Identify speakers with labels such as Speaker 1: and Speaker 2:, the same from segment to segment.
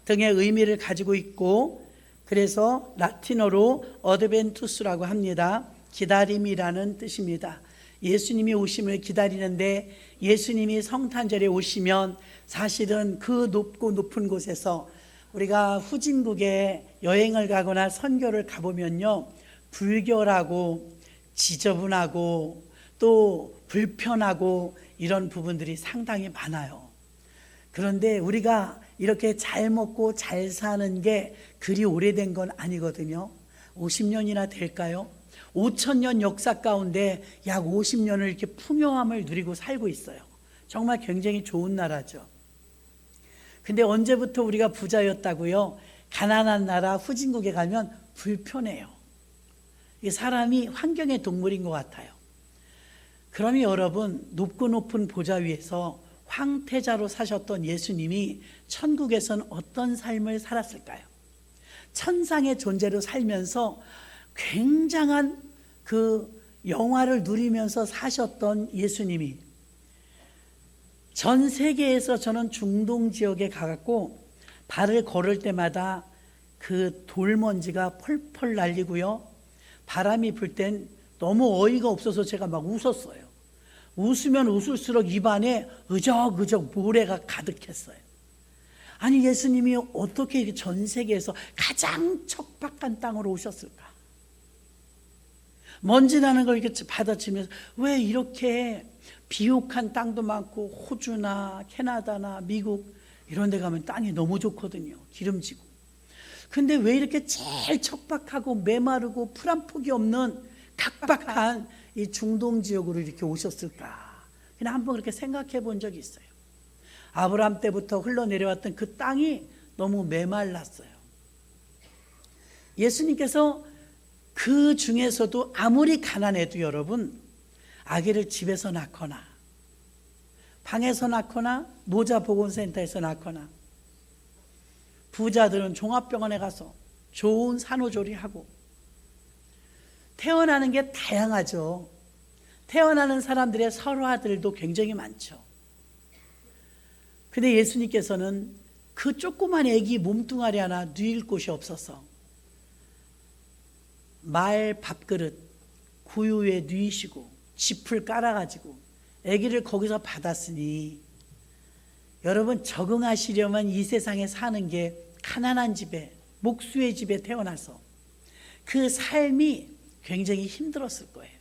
Speaker 1: 등의 의미를 가지고 있고, 그래서 라틴어로 어드벤투스라고 합니다. 기다림이라는 뜻입니다. 예수님이 오심을 기다리는데, 예수님이 성탄절에 오시면 사실은 그 높고 높은 곳에서 우리가 후진국에 여행을 가거나 선교를 가보면요, 불결하고 지저분하고 또 불편하고 이런 부분들이 상당히 많아요. 그런데 우리가 이렇게 잘 먹고 잘 사는 게 그리 오래된 건 아니거든요. 50년이나 될까요? 5,000년 역사 가운데 약 50년을 이렇게 풍요함을 누리고 살고 있어요. 정말 굉장히 좋은 나라죠. 근데 언제부터 우리가 부자였다고요? 가난한 나라 후진국에 가면 불편해요. 이게 사람이 환경의 동물인 것 같아요. 그러니 여러분, 높고 높은 보좌 위에서 황태자로 사셨던 예수님이 천국에서는 어떤 삶을 살았을까요? 천상의 존재로 살면서 굉장한 그 영화를 누리면서 사셨던 예수님이, 전 세계에서 저는 중동 지역에 가갖고 발을 걸을 때마다 그 돌먼지가 펄펄 날리고요, 바람이 불 땐 너무 어이가 없어서 제가 막 웃었어요. 웃으면 웃을수록 입안에 으적으적 모래가 가득했어요. 아니, 예수님이 어떻게 이렇게 전 세계에서 가장 척박한 땅으로 오셨을까? 먼지 나는 걸 이렇게 받아치면서 왜 이렇게 비옥한 땅도 많고, 호주나 캐나다나 미국 이런 데 가면 땅이 너무 좋거든요. 기름지고. 근데 왜 이렇게 제일 척박하고 메마르고 풀 한 폭이 없는 각박한 이 중동 지역으로 이렇게 오셨을까? 그냥 한번 그렇게 생각해 본 적이 있어요. 아브라함 때부터 흘러내려왔던 그 땅이 너무 메말랐어요. 예수님께서 그 중에서도 아무리 가난해도 여러분, 아기를 집에서 낳거나 방에서 낳거나 모자보건센터에서 낳거나, 부자들은 종합병원에 가서 좋은 산후조리하고, 태어나는 게 다양하죠. 태어나는 사람들의 설화들도 굉장히 많죠. 근데 예수님께서는 그 조그만 아기 몸뚱아리 하나 누일 곳이 없어서 말 밥그릇 구유에 누이시고 짚을 깔아가지고 아기를 거기서 받았으니, 여러분, 적응하시려면 이 세상에 사는 게 가난한 집에, 목수의 집에 태어나서 그 삶이 굉장히 힘들었을 거예요.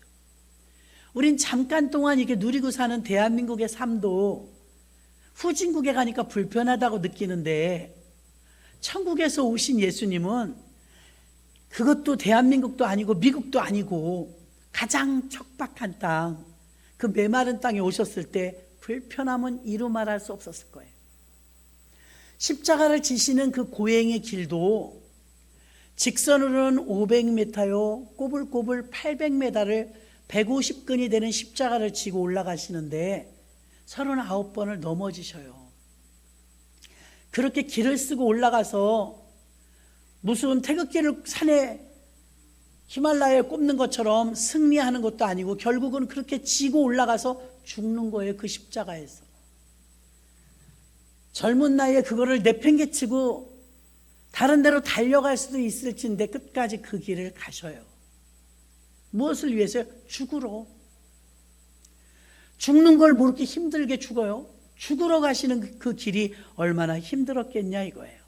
Speaker 1: 우린 잠깐 동안 이렇게 누리고 사는 대한민국의 삶도 후진국에 가니까 불편하다고 느끼는데, 천국에서 오신 예수님은 그것도 대한민국도 아니고 미국도 아니고 가장 척박한 땅, 그 메마른 땅에 오셨을 때 불편함은 이루 말할 수 없었을 거예요. 십자가를 지시는 그 고행의 길도 직선으로는 500m요, 꼬불꼬불 800m를 150근이 되는 십자가를 지고 올라가시는데 39번을 넘어지셔요. 그렇게 길을 쓰고 올라가서 무슨 태극기를 산에 히말라야에 꼽는 것처럼 승리하는 것도 아니고, 결국은 그렇게 지고 올라가서 죽는 거예요. 그 십자가에서. 젊은 나이에 그거를 내팽개치고 다른 데로 달려갈 수도 있을진데 끝까지 그 길을 가셔요. 무엇을 위해서요? 죽으러. 죽는 걸 뭐 이렇게 힘들게 죽어요? 죽으러 가시는 그 길이 얼마나 힘들었겠냐 이거예요.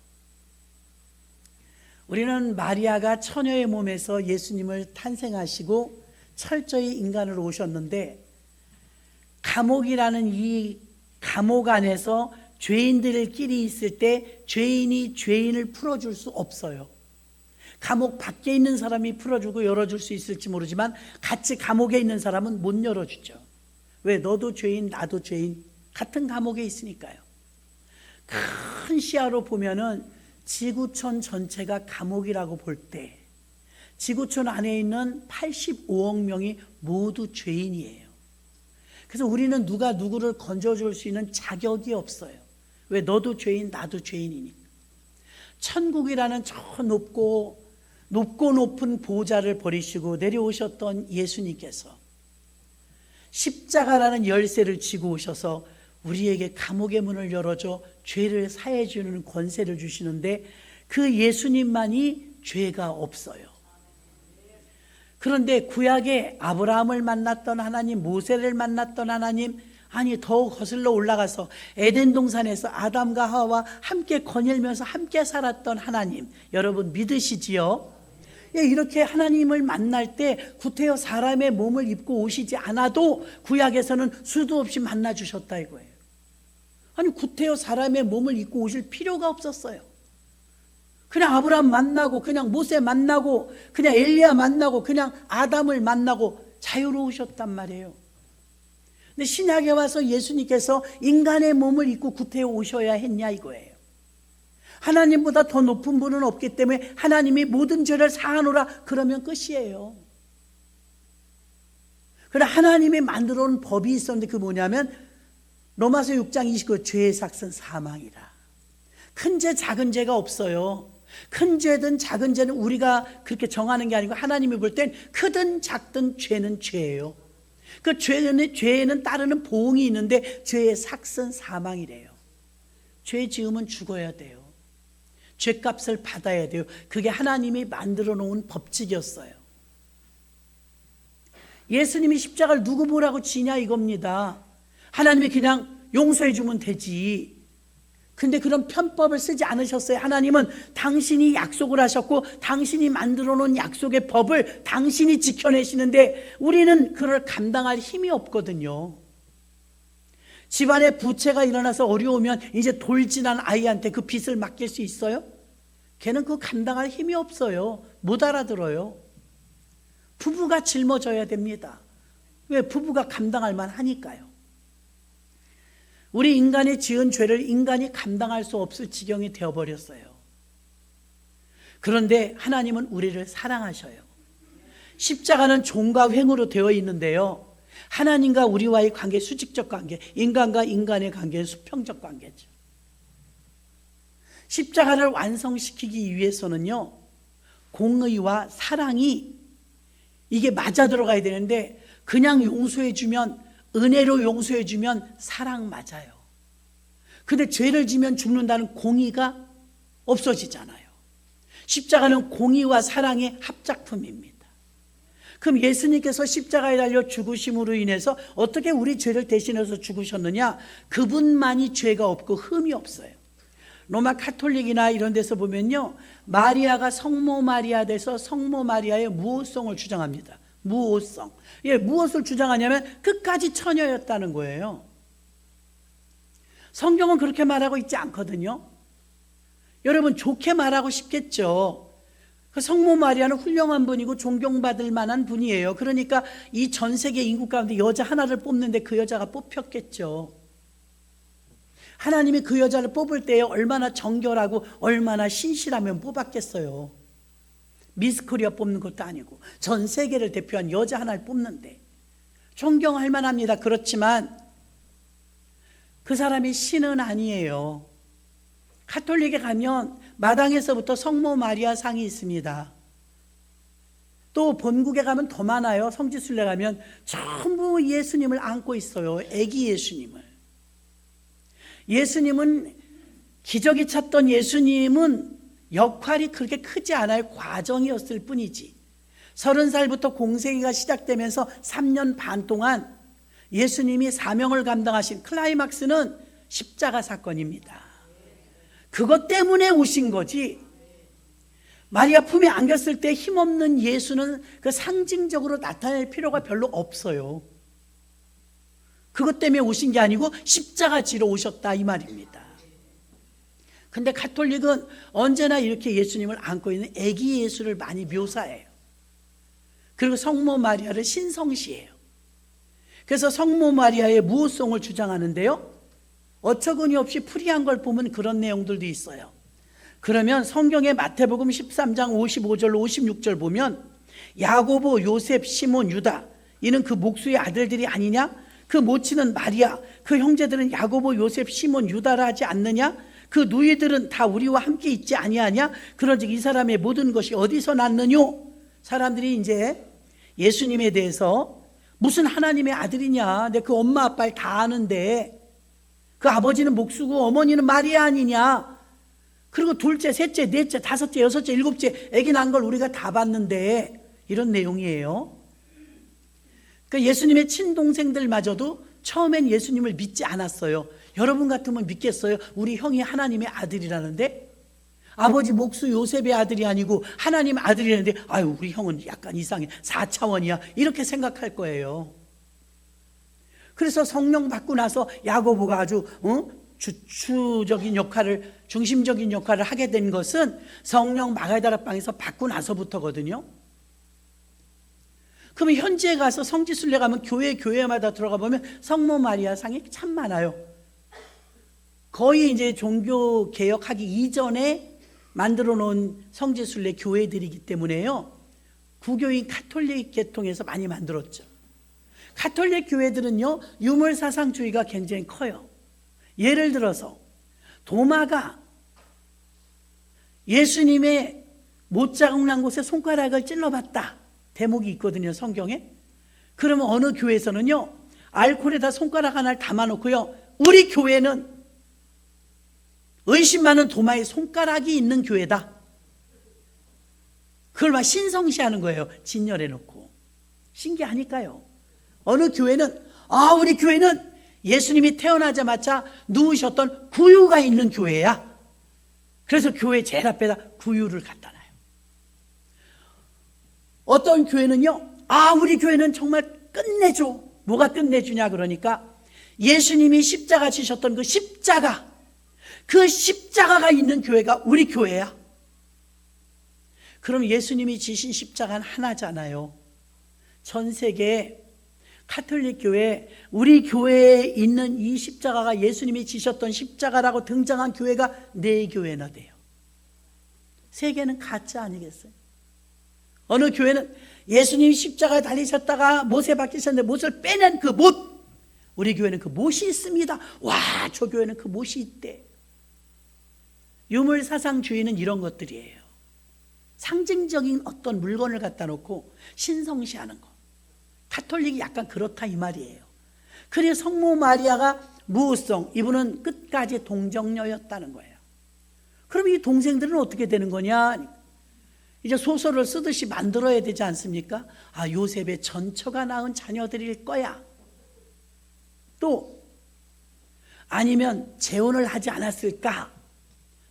Speaker 1: 우리는 마리아가 처녀의 몸에서 예수님을 탄생하시고 철저히 인간으로 오셨는데, 감옥이라는 이 감옥 안에서 죄인들끼리 있을 때 죄인이 죄인을 풀어줄 수 없어요. 감옥 밖에 있는 사람이 풀어주고 열어줄 수 있을지 모르지만 같이 감옥에 있는 사람은 못 열어주죠. 왜? 너도 죄인 나도 죄인, 같은 감옥에 있으니까요. 큰 시야로 보면은 지구촌 전체가 감옥이라고 볼 때 지구촌 안에 있는 85억 명이 모두 죄인이에요. 그래서 우리는 누가 누구를 건져줄 수 있는 자격이 없어요. 왜? 너도 죄인 나도 죄인이니까. 천국이라는 저 높고 높은 보좌를 버리시고 내려오셨던 예수님께서 십자가라는 열쇠를 쥐고 오셔서 우리에게 감옥의 문을 열어줘 죄를 사해 주는 권세를 주시는데 그 예수님만이 죄가 없어요. 그런데 구약에 아브라함을 만났던 하나님, 모세를 만났던 하나님, 아니 더 거슬러 올라가서 에덴 동산에서 아담과 하와와 함께 거닐면서 함께 살았던 하나님, 여러분 믿으시지요? 이렇게 하나님을 만날 때 구태여 사람의 몸을 입고 오시지 않아도 구약에서는 수도 없이 만나 주셨다 이거예요. 아니 구태여 사람의 몸을 입고 오실 필요가 없었어요. 그냥 아브라함 만나고 그냥 모세 만나고 그냥 엘리야 만나고 그냥 아담을 만나고 자유로우셨단 말이에요. 근데 신약에 와서 예수님께서 인간의 몸을 입고 구태여 오셔야 했냐 이거예요. 하나님보다 더 높은 분은 없기 때문에 하나님이 모든 죄를 사하노라 그러면 끝이에요. 그러나 하나님이 만들어 놓은 법이 있었는데 그 뭐냐면 로마서 6장 29 죄의 삭은 사망이라. 큰 죄 작은 죄가 없어요. 큰 죄든 작은 죄는 우리가 그렇게 정하는 게 아니고 하나님이 볼 땐 크든 작든 죄는 죄예요. 그 죄에는 따르는 보응이 있는데 죄의 삭은 사망이래요. 죄 지으면 죽어야 돼요. 죄값을 받아야 돼요. 그게 하나님이 만들어 놓은 법칙이었어요. 예수님이 십자가를 누구 보라고 지냐 이겁니다. 하나님이 그냥 용서해 주면 되지. 근데 그런 편법을 쓰지 않으셨어요. 하나님은 당신이 약속을 하셨고 당신이 만들어 놓은 약속의 법을 당신이 지켜내시는데 우리는 그걸 감당할 힘이 없거든요. 집안에 부채가 일어나서 어려우면 이제 돌진한 아이한테 그 빚을 맡길 수 있어요? 걔는 그거 감당할 힘이 없어요. 못 알아들어요. 부부가 짊어져야 됩니다. 왜? 부부가 감당할 만하니까요. 우리 인간이 지은 죄를 인간이 감당할 수 없을 지경이 되어버렸어요. 그런데 하나님은 우리를 사랑하셔요. 십자가는 종과 횡으로 되어 있는데요, 하나님과 우리와의 관계, 수직적 관계, 인간과 인간의 관계는 수평적 관계죠. 십자가를 완성시키기 위해서는요, 공의와 사랑이 이게 맞아 들어가야 되는데 그냥 용서해주면, 은혜로 용서해주면 사랑 맞아요. 근데 죄를 지면 죽는다는 공의가 없어지잖아요. 십자가는 공의와 사랑의 합작품입니다. 그럼 예수님께서 십자가에 달려 죽으심으로 인해서 어떻게 우리 죄를 대신해서 죽으셨느냐? 그분만이 죄가 없고 흠이 없어요. 로마 카톨릭이나 이런 데서 보면요, 마리아가 성모 마리아 돼서 성모 마리아의 무호성을 주장합니다. 무호성. 무엇을 주장하냐면 끝까지 처녀였다는 거예요. 성경은 그렇게 말하고 있지 않거든요. 여러분, 좋게 말하고 싶겠죠. 그 성모 마리아는 훌륭한 분이고 존경받을 만한 분이에요. 그러니까 이 전 세계 인구 가운데 여자 하나를 뽑는데 그 여자가 뽑혔겠죠. 하나님이 그 여자를 뽑을 때에 얼마나 정결하고 얼마나 신실하면 뽑았겠어요. 미스 코리아 뽑는 것도 아니고 전 세계를 대표한 여자 하나를 뽑는데 존경할 만합니다. 그렇지만 그 사람이 신은 아니에요. 가톨릭에 가면 마당에서부터 성모 마리아 상이 있습니다. 또 본국에 가면 더 많아요. 성지순례 가면 전부 예수님을 안고 있어요. 애기 예수님을. 예수님은, 기적이 찼던 예수님은 역할이 그렇게 크지 않아요. 과정이었을 뿐이지. 30살부터 공생애가 시작되면서 3년 반 동안 예수님이 사명을 감당하신 클라이막스는 십자가 사건입니다. 그것 때문에 오신 거지. 마리아 품에 안겼을 때 힘없는 예수는 그 상징적으로 나타낼 필요가 별로 없어요. 그것 때문에 오신 게 아니고 십자가 지러 오셨다 이 말입니다. 근데 가톨릭은 언제나 이렇게 예수님을 안고 있는 애기 예수를 많이 묘사해요. 그리고 성모 마리아를 신성시해요. 그래서 성모 마리아의 무호성을 주장하는데요, 어처구니 없이 풀이한 걸 보면 그런 내용들도 있어요. 그러면 성경의 마태복음 13장 55절 56절 보면 야고보, 요셉, 시몬, 유다, 이는 그 목수의 아들들이 아니냐? 그 모친은 마리아, 그 형제들은 야고보, 요셉, 시몬, 유다라 하지 않느냐? 그 누이들은 다 우리와 함께 있지 아니하냐? 그런즉 이 사람의 모든 것이 어디서 났느뇨? 사람들이 이제 예수님에 대해서 무슨 하나님의 아들이냐, 내 그 엄마 아빠를 다 아는데 그 아버지는 목수고 어머니는 마리아 아니냐. 그리고 둘째, 셋째, 넷째, 다섯째, 여섯째, 일곱째 아기 낳은 걸 우리가 다 봤는데, 이런 내용이에요. 그러니까 예수님의 친동생들마저도 처음엔 예수님을 믿지 않았어요. 여러분 같으면 믿겠어요? 우리 형이 하나님의 아들이라는데, 아버지 목수 요셉의 아들이 아니고 하나님 아들이라는데, 아유 우리 형은 약간 이상해, 4차원이야, 이렇게 생각할 거예요. 그래서 성령 받고 나서 야고보가 아주 주축적인 역할을, 중심적인 역할을 하게 된 것은 성령 마가다락방에서 받고 나서부터거든요. 그러면 현지에 가서 성지순례 가면 교회마다 들어가 보면 성모 마리아 상이 참 많아요. 거의 이제 종교 개혁하기 이전에 만들어 놓은 성지순례 교회들이기 때문에요, 구교인 가톨릭 계통에서 많이 만들었죠. 가톨릭 교회들은요, 유물사상주의가 굉장히 커요. 예를 들어서 도마가 예수님의 못자국 난 곳에 손가락을 찔러봤다, 대목이 있거든요, 성경에. 그러면 어느 교회에서는요, 알코올에다 손가락 하나를 담아놓고요, 우리 교회는 의심 많은 도마에 손가락이 있는 교회다, 그걸 막 신성시하는 거예요. 진열해놓고. 신기하니까요. 어느 교회는 우리 교회는 예수님이 태어나자마자 누우셨던 구유가 있는 교회야. 그래서 교회 제일 앞에다 구유를 갖다 놔요. 어떤 교회는요, 우리 교회는 정말 끝내줘. 뭐가 끝내주냐 그러니까 예수님이 십자가 지셨던 그 십자가가 있는 교회가 우리 교회야. 그럼 예수님이 지신 십자가는 하나잖아요. 전 세계 가톨릭 교회, 우리 교회에 있는 이 십자가가 예수님이 지셨던 십자가라고 등장한 교회가 4교회나 돼요. 세계는 가짜 아니겠어요? 어느 교회는 예수님이 십자가에 달리셨다가 못에 박히셨는데 못을 빼낸 그 못, 우리 교회는 그 못이 있습니다. 와, 저 교회는 그 못이 있대. 유물사상주의는 이런 것들이에요. 상징적인 어떤 물건을 갖다 놓고 신성시하는 거. 가톨릭이 약간 그렇다 이 말이에요. 그래서 성모 마리아가 무우성, 이분은 끝까지 동정녀였다는 거예요. 그럼 이 동생들은 어떻게 되는 거냐? 이제 소설을 쓰듯이 만들어야 되지 않습니까? 요셉의 전처가 낳은 자녀들일 거야. 또 아니면 재혼을 하지 않았을까?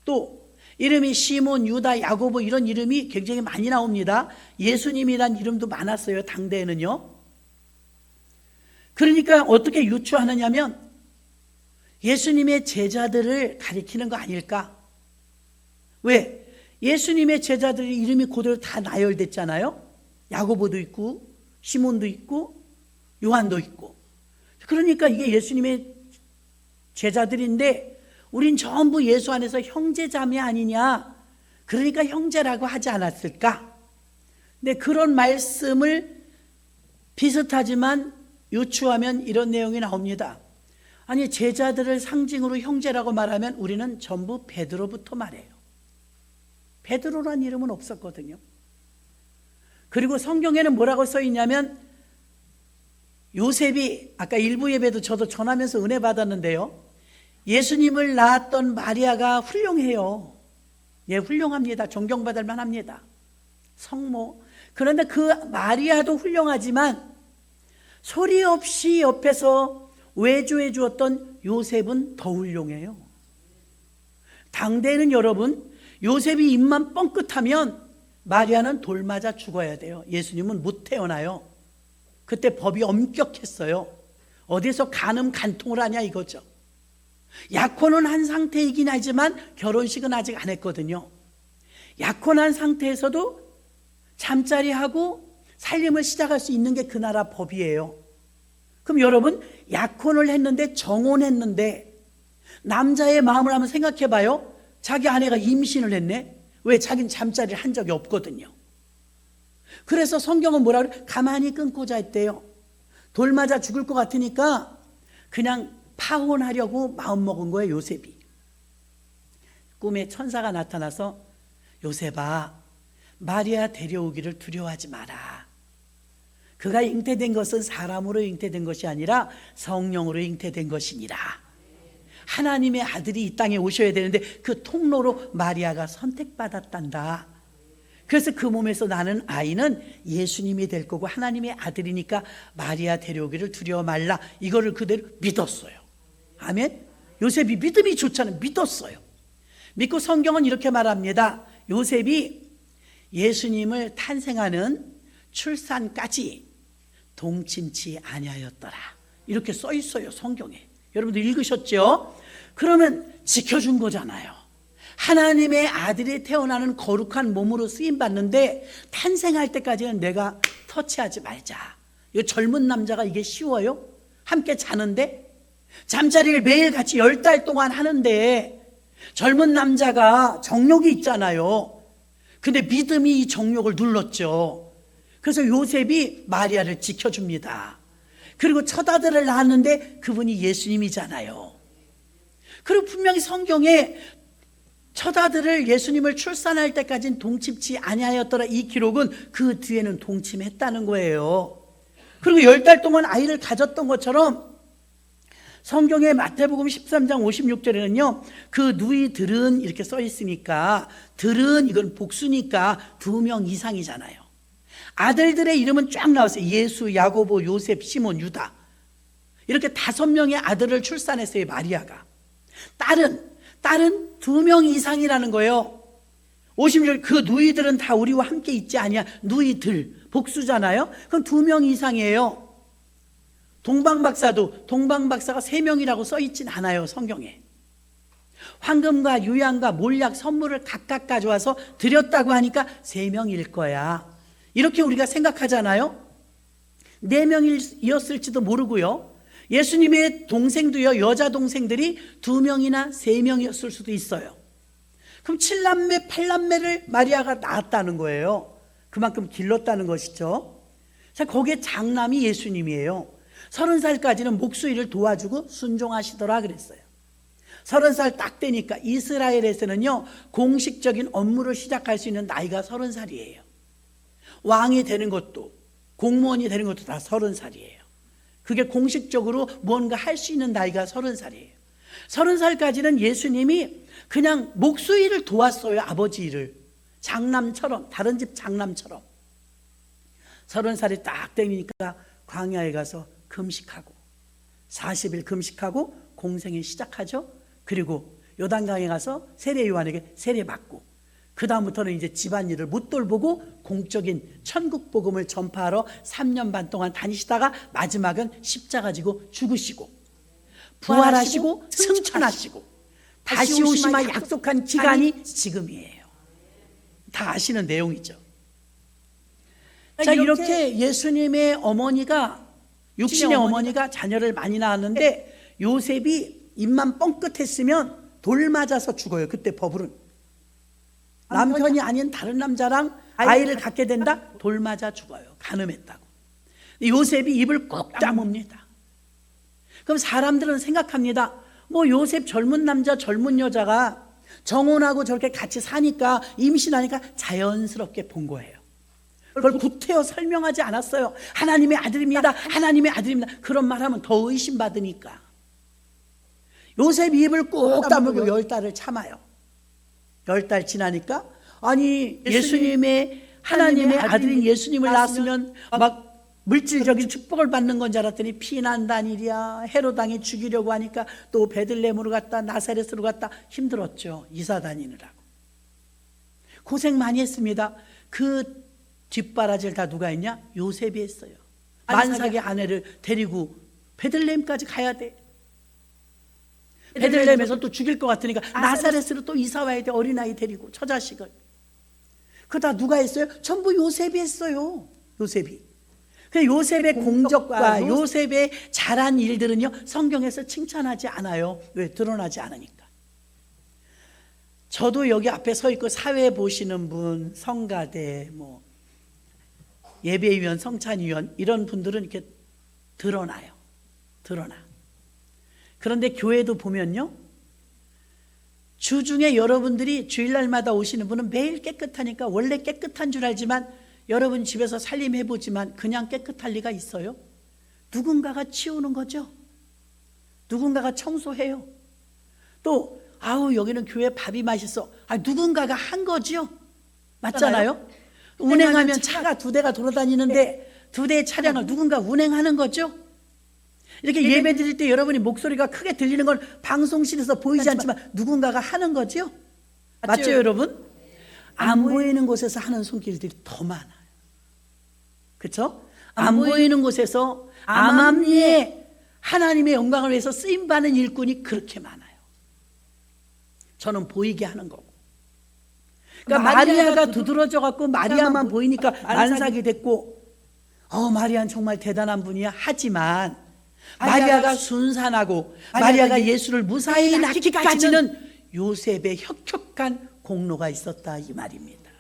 Speaker 1: 또 이름이 시몬, 유다, 야고보 이런 이름이 굉장히 많이 나옵니다. 예수님이란 이름도 많았어요, 당대에는요. 그러니까 어떻게 유추하느냐면 예수님의 제자들을 가리키는 거 아닐까? 왜? 예수님의 제자들의 이름이 그대로 다 나열됐잖아요. 야고보도 있고 시몬도 있고 요한도 있고. 그러니까 이게 예수님의 제자들인데 우린 전부 예수 안에서 형제자매 아니냐, 그러니까 형제라고 하지 않았을까? 근데 그런 말씀을 비슷하지만 유추하면 이런 내용이 나옵니다. 아니, 제자들을 상징으로 형제라고 말하면 우리는 전부 베드로부터 말해요. 베드로란 이름은 없었거든요. 그리고 성경에는 뭐라고 써 있냐면 요셉이, 아까 일부 예배도 저도 전하면서 은혜 받았는데요, 예수님을 낳았던 마리아가 훌륭해요. 예, 훌륭합니다. 존경받을 만합니다. 성모. 그런데 그 마리아도 훌륭하지만 소리 없이 옆에서 외조해 주었던 요셉은 더 훌륭해요. 당대에는 여러분, 요셉이 입만 뻥끗하면 마리아는 돌 맞아 죽어야 돼요. 예수님은 못 태어나요. 그때 법이 엄격했어요. 어디서 간음 간통을 하냐 이거죠. 약혼은 한 상태이긴 하지만 결혼식은 아직 안 했거든요. 약혼한 상태에서도 잠자리하고 살림을 시작할 수 있는 게 그 나라 법이에요. 그럼 여러분, 약혼을 했는데, 정혼했는데 남자의 마음을 한번 생각해 봐요. 자기 아내가 임신을 했네. 왜? 자기는 잠자리를 한 적이 없거든요. 그래서 성경은 뭐라 그래? 가만히 끊고자 했대요. 돌 맞아 죽을 것 같으니까 그냥 파혼하려고 마음먹은 거예요, 요셉이. 꿈에 천사가 나타나서 요셉아, 마리아 데려오기를 두려워하지 마라. 그가 잉태된 것은 사람으로 잉태된 것이 아니라 성령으로 잉태된 것이니라. 하나님의 아들이 이 땅에 오셔야 되는데 그 통로로 마리아가 선택받았단다. 그래서 그 몸에서 나는 아이는 예수님이 될 거고 하나님의 아들이니까 마리아 데려오기를 두려워 말라. 이거를 그대로 믿었어요. 아멘. 요셉이 믿음이 좋잖아요. 믿었어요. 믿고 성경은 이렇게 말합니다. 요셉이 예수님을 탄생하는 출산까지 동침치 아니하였더라. 이렇게 써 있어요, 성경에. 여러분들 읽으셨죠? 그러면 지켜준 거잖아요. 하나님의 아들이 태어나는 거룩한 몸으로 쓰임받는데 탄생할 때까지는 내가 터치하지 말자. 이 젊은 남자가 이게 쉬워요? 함께 자는데? 잠자리를 매일 같이 10달 동안 하는데 젊은 남자가 정욕이 있잖아요. 근데 믿음이 이 정욕을 눌렀죠. 그래서 요셉이 마리아를 지켜줍니다. 그리고 첫 아들을 낳았는데 그분이 예수님이잖아요. 그리고 분명히 성경에 첫 아들을 예수님을 출산할 때까지는 동침치 아니하였더라. 이 기록은 그 뒤에는 동침했다는 거예요. 그리고 10달 동안 아이를 가졌던 것처럼 성경의 마태복음 13장 56절에는요 그 누이들은 이렇게 써 있으니까 들은 이건 복수니까 2명 이상이잖아요. 아들들의 이름은 쫙 나왔어요. 예수, 야고보, 요셉, 시몬, 유다. 이렇게 5명의 아들을 출산했어요, 마리아가. 딸은 2명 이상이라는 거예요. 50절 그 누이들은 다 우리와 함께 있지 아니야. 누이들 복수잖아요. 그럼 2명 이상이에요. 동방박사가 3명이라고 써있진 않아요, 성경에. 황금과 유향과 몰약 선물을 각각 가져와서 드렸다고 하니까 3명일 거야. 이렇게 우리가 생각하잖아요. 4명이었을지도 모르고요. 예수님의 동생도요, 여자 동생들이 2명이나 3명이었을 수도 있어요. 그럼 7남매, 8남매를 마리아가 낳았다는 거예요. 그만큼 길렀다는 것이죠. 자, 거기에 장남이 예수님이에요. 30살까지는 목수일을 도와주고 순종하시더라 그랬어요. 30살 딱 되니까 이스라엘에서는요 공식적인 업무를 시작할 수 있는 나이가 30살이에요. 왕이 되는 것도 공무원이 되는 것도 다 30살이에요. 그게 공식적으로 뭔가 할 수 있는 나이가 30살이에요. 30살까지는 예수님이 그냥 목수일을 도왔어요. 아버지 일을. 장남처럼, 다른 집 장남처럼. 30살이 딱 되니까 광야에 가서 금식하고 40일 금식하고 공생에 시작하죠. 그리고 요단강에 가서 세례 요한에게 세례받고 그 다음부터는 이제 집안일을 못 돌보고 공적인 천국 복음을 전파하러 3년 반 동안 다니시다가 마지막은 십자가 지고 죽으시고 부활하시고 승천하시고 다시 오시마 약속한 기간이 지금이에요. 다 아시는 내용이죠. 자, 이렇게 예수님의 어머니가 육신의 어머니가 자녀를 많이 낳았는데 요셉이 입만 뻥끗했으면 돌 맞아서 죽어요. 그때 버블은 남편이 아닌 다른 남자랑 아이를 갖게 된다? 돌 맞아 죽어요. 간음했다고. 요셉이 입을 꼭 다뭅니다. 그럼 사람들은 생각합니다. 뭐 요셉 젊은 남자 젊은 여자가 정혼하고 저렇게 같이 사니까 임신하니까 자연스럽게 본 거예요. 그걸 구태여 설명하지 않았어요. 하나님의 아들입니다. 하나님의 아들입니다. 그런 말하면 더 의심받으니까. 요셉이 입을 꼭 다물고 10달을 참아요. 10달 지나니까 아니 예수님의 하나님의 아들인 예수님을 낳았으면 막 물질적인 축복을 받는 건 줄 알았더니 피난단 일이야. 헤로당에 죽이려고 하니까 또 베들레헴으로 갔다 나사렛으로 갔다 힘들었죠. 이사 다니느라고. 고생 많이 했습니다. 그 뒷바라지를 다 누가 했냐? 요셉이 했어요. 만삭의 아내를 데리고 베들레헴까지 가야 돼. 베들레헴에서 또 죽일 것 같으니까 나사렛으로 또 이사 와야 돼. 어린아이 데리고 처자식을. 그거 다 누가 했어요? 전부 요셉이 했어요. 요셉이. 요셉의 공적과 요셉의 잘한 일들은요 성경에서 칭찬하지 않아요. 왜? 드러나지 않으니까. 저도 여기 앞에 서 있고 사회 보시는 분, 성가대, 뭐 예배위원, 성찬위원 이런 분들은 이렇게 드러나요. 드러나. 그런데 교회도 보면요 주중에 여러분들이 주일날마다 오시는 분은 매일 깨끗하니까 원래 깨끗한 줄 알지만 여러분 집에서 살림해보지만 그냥 깨끗할 리가 있어요? 누군가가 치우는 거죠. 누군가가 청소해요. 또 아우 여기는 교회 밥이 맛있어. 누군가가 한 거죠. 맞잖아요. 운행하면 차가 2대가 돌아다니는데 2대의 차량을 누군가 운행하는 거죠. 이렇게 예배 드릴 때 여러분이 목소리가 크게 들리는 건 방송실에서 보이지 않지만 누군가가 하는 거죠. 맞죠 여러분? 안 보이는 곳에서 하는 손길들이 더 많아요. 그렇죠? 안 보이는 곳에서 암암리에 하나님의 영광을 위해서 쓰임받는 일꾼이 그렇게 많아요. 저는 보이게 하는 거고. 그러니까 마리아가 두드러져 갖고 마리아만 보이니까 만삭이 됐고 마리아는 정말 대단한 분이야 하지만 마리아가 순산하고 마리아가 예수를 무사히 낳기까지는 요셉의 혁혁한 공로가 있었다 이 말입니다.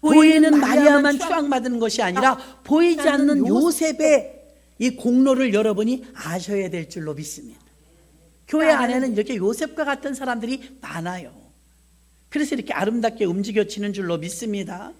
Speaker 1: 보이는 마리아만 추앙받는 것이 아니라 보이지 않는 요셉의 이 공로를 여러분이 아셔야 될 줄로 믿습니다. 교회 안에는 이렇게 요셉과 같은 사람들이 많아요. 그래서 이렇게 아름답게 움직여지는 줄로 믿습니다.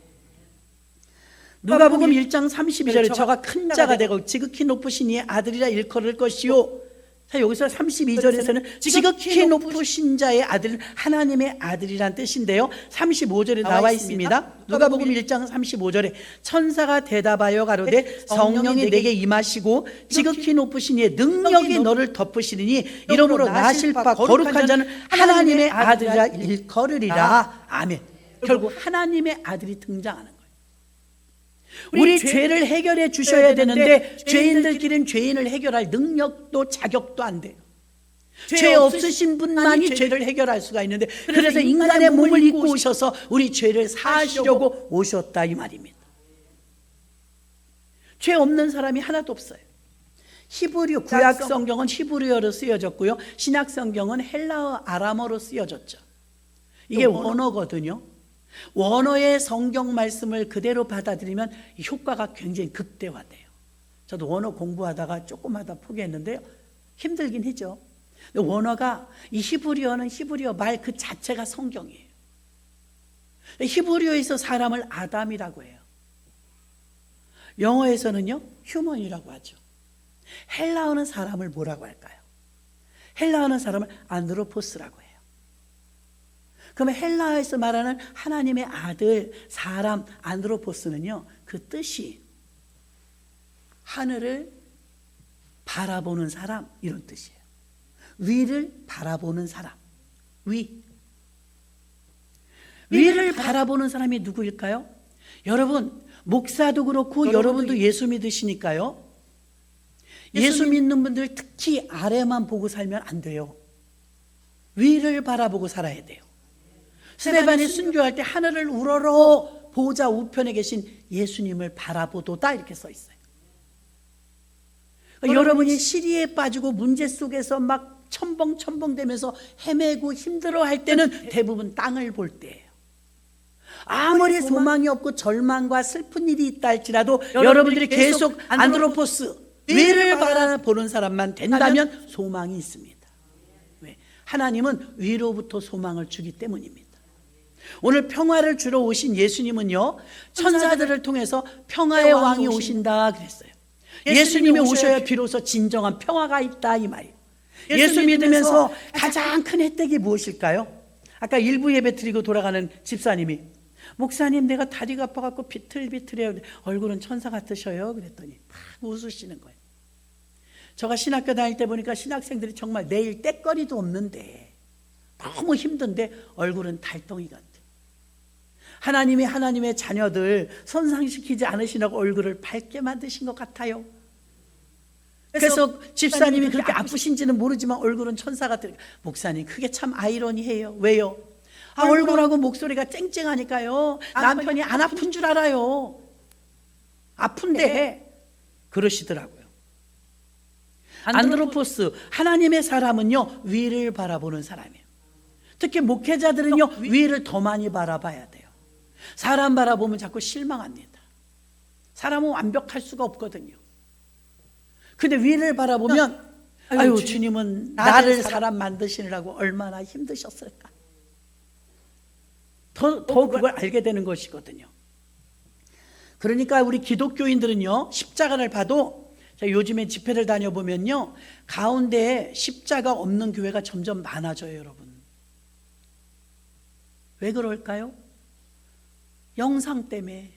Speaker 1: 누가복음 1장 32절에 저가 큰 자가 되고 지극히 높으신 이의 아들이라 일컬을 것이요. 자, 여기서 32절에서는 지극히 높으신 자의 아들은 하나님의 아들이란 뜻인데요. 35절에 나와 있습니다. 누가복음 1장 35절에 천사가 대답하여 가로되 성령이 내게 임하시고 지극히 높으신 이의 능력이 너를 덮으시리니 이러므로 나실 바 거룩한 자는 하나님의 아들이라 일컬으리라. 아멘. 결국 하나님의 아들이 등장하는 거예요. 우리 죄를 해결해 주셔야 되는데 죄인들끼리는 죄인을 해결할 능력도 자격도 안 돼요. 죄 없으신 분만이 죄를 해결할 수가 있는데 그래서 인간의 몸을 입고 오셔서 우리 죄를 사하시려고 오셨다 이 말입니다. 죄 없는 사람이 하나도 없어요. 히브리어 구약 성경은 히브리어로 쓰여졌고요. 신약 성경은 헬라어 아람어로 쓰여졌죠. 이게 원어거든요. 원어의 성경 말씀을 그대로 받아들이면 효과가 굉장히 극대화돼요. 저도 원어 공부하다가 조금 하다 포기했는데요. 힘들긴 하죠. 원어가 이 히브리어는 히브리어 말 그 자체가 성경이에요. 히브리어에서 사람을 아담이라고 해요. 영어에서는요 휴먼이라고 하죠. 헬라어는 사람을 뭐라고 할까요? 헬라어는 사람을 안드로포스라고 해요. 그러면 헬라어에서 말하는 하나님의 아들, 사람, 안드로포스는요 그 뜻이 하늘을 바라보는 사람 이런 뜻이에요. 위를 바라보는 사람. 위를 바라보는 사람이 누구일까요? 여러분 목사도 그렇고 여러분도 예수 믿으시니까요. 예수 믿는 분들 특히 아래만 보고 살면 안 돼요. 위를 바라보고 살아야 돼요. 스데반이 순교할 때 하늘을 우러러 보좌 우편에 계신 예수님을 바라보도다 이렇게 써 있어요. 여러분이 시리에 빠지고 문제 속에서 막 첨벙첨벙대면서 헤매고 힘들어할 때는 대부분 땅을 볼 때예요. 아무리 소망이 없고 절망과 슬픈 일이 있다 할지라도 여러분들이 계속 안드로포스 위를 바라보는 사람만 된다면 소망이 있습니다. 왜? 하나님은 위로부터 소망을 주기 때문입니다. 오늘 평화를 주러 오신 예수님은요 천사들을 통해서 평화의 왕이 오신다 그랬어요. 예수님이 오셔야 비로소 진정한 평화가 있다 이 말이에요. 예수 믿으면서 가장 큰 혜택이 무엇일까요? 아까 일부 예배 드리고 돌아가는 집사님이 목사님 내가 다리가 아파갖고 비틀비틀해요. 얼굴은 천사 같으셔요 그랬더니 막 웃으시는 거예요. 제가 신학교 다닐 때 보니까 신학생들이 정말 내일 떼거리도 없는데 너무 힘든데 얼굴은 달덩이 같아. 하나님이 하나님의 자녀들 손상시키지 않으시라고 얼굴을 밝게 만드신 것 같아요. 그래서 집사님이 그렇게 아프신지는 모르지만 얼굴은 천사 같으니까 목사님 그게 참 아이러니해요. 왜요? 얼굴하고 목소리가 쨍쨍하니까요 남편이 안 아픈 줄 알아요. 아픈데 그러시더라고요. 안드로포스 하나님의 사람은요 위를 바라보는 사람이에요. 특히 목회자들은요 위를 더 많이 바라봐야 돼요. 사람 바라보면 자꾸 실망합니다. 사람은 완벽할 수가 없거든요. 근데 위를 바라보면 아유 주님은 나를 사람 만드시느라고 얼마나 힘드셨을까. 더 그걸 알게 되는 것이거든요. 그러니까 우리 기독교인들은요 십자가를 봐도 자, 요즘에 집회를 다녀보면요, 가운데에 십자가 없는 교회가 점점 많아져요, 여러분. 왜 그럴까요? 영상 때문에.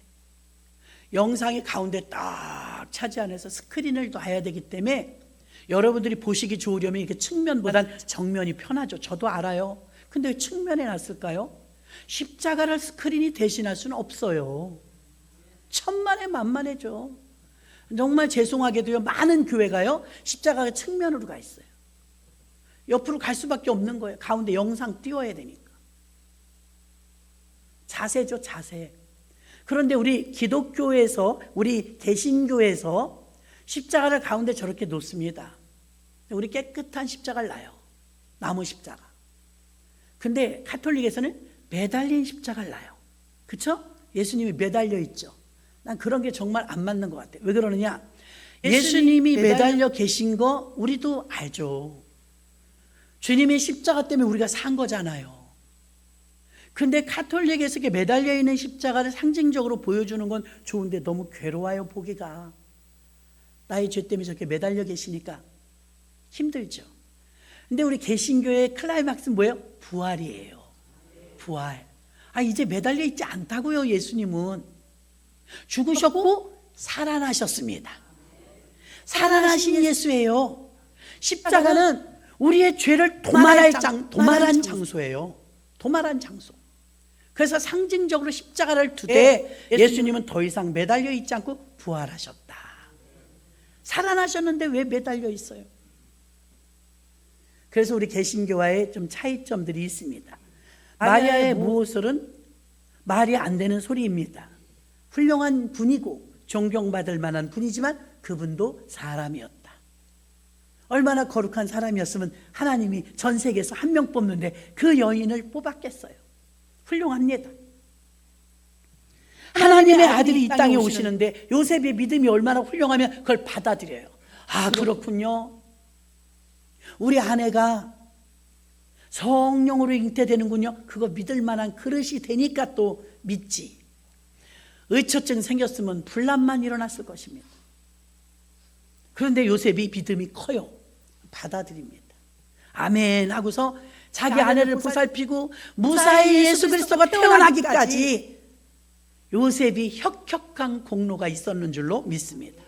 Speaker 1: 영상이 가운데 딱 차지 안에서 스크린을 놔야 되기 때문에 여러분들이 보시기 좋으려면 이렇게 측면보단 정면이 편하죠. 저도 알아요. 근데 왜 측면에 놨을까요? 십자가를 스크린이 대신할 수는 없어요. 천만에 만만해죠. 정말 죄송하게도요, 많은 교회가요, 십자가가 측면으로 가 있어요. 옆으로 갈 수밖에 없는 거예요. 가운데 영상 띄워야 되니까. 자세죠, 자세. 그런데 우리 기독교에서, 우리 개신교에서 십자가를 가운데 저렇게 놓습니다. 우리 깨끗한 십자가를 놔요. 나무 십자가. 근데 가톨릭에서는 매달린 십자가를 놔요. 그렇죠? 예수님이 매달려 있죠. 난 그런 게 정말 안 맞는 것 같아요. 왜 그러느냐? 예수님이 매달려 계신 거 우리도 알죠. 주님의 십자가 때문에 우리가 산 거잖아요. 근데 가톨릭에서 이렇게 매달려 있는 십자가를 상징적으로 보여주는 건 좋은데 너무 괴로워요, 보기가. 나의 죄 때문에 저렇게 매달려 계시니까 힘들죠. 근데 우리 개신교의 클라이막스는 뭐예요? 부활이에요. 부활. 이제 매달려 있지 않다고요, 예수님은. 죽으셨고 살아나셨습니다. 살아나신 예수예요. 십자가는 우리의 죄를 도말한 장소예요. 도말한 장소. 그래서 상징적으로 십자가를 두되 예수님은 더 이상 매달려 있지 않고 부활하셨다. 살아나셨는데 왜 매달려 있어요? 그래서 우리 개신교와의 좀 차이점들이 있습니다. 마리아의 무호설은 말이 안 되는 소리입니다. 훌륭한 분이고 존경받을 만한 분이지만 그분도 사람이었다. 얼마나 거룩한 사람이었으면 하나님이 전 세계에서 한 명 뽑는데 그 여인을 뽑았겠어요. 훌륭합니다. 하나님의 아들이 이 땅에 오시는데 요셉의 믿음이 얼마나 훌륭하면 그걸 받아들여요. 그렇군요. 우리 아내가 성령으로 잉태되는군요. 그거 믿을 만한 그릇이 되니까 또 믿지. 의처증 생겼으면 분란만 일어났을 것입니다. 그런데 요셉이 믿음이 커요. 받아들입니다. 아멘 하고서 자기 아내를 보살피고 무사히 예수 그리스도가 태어나기까지 요셉이 혁혁한 공로가 있었는 줄로 믿습니다.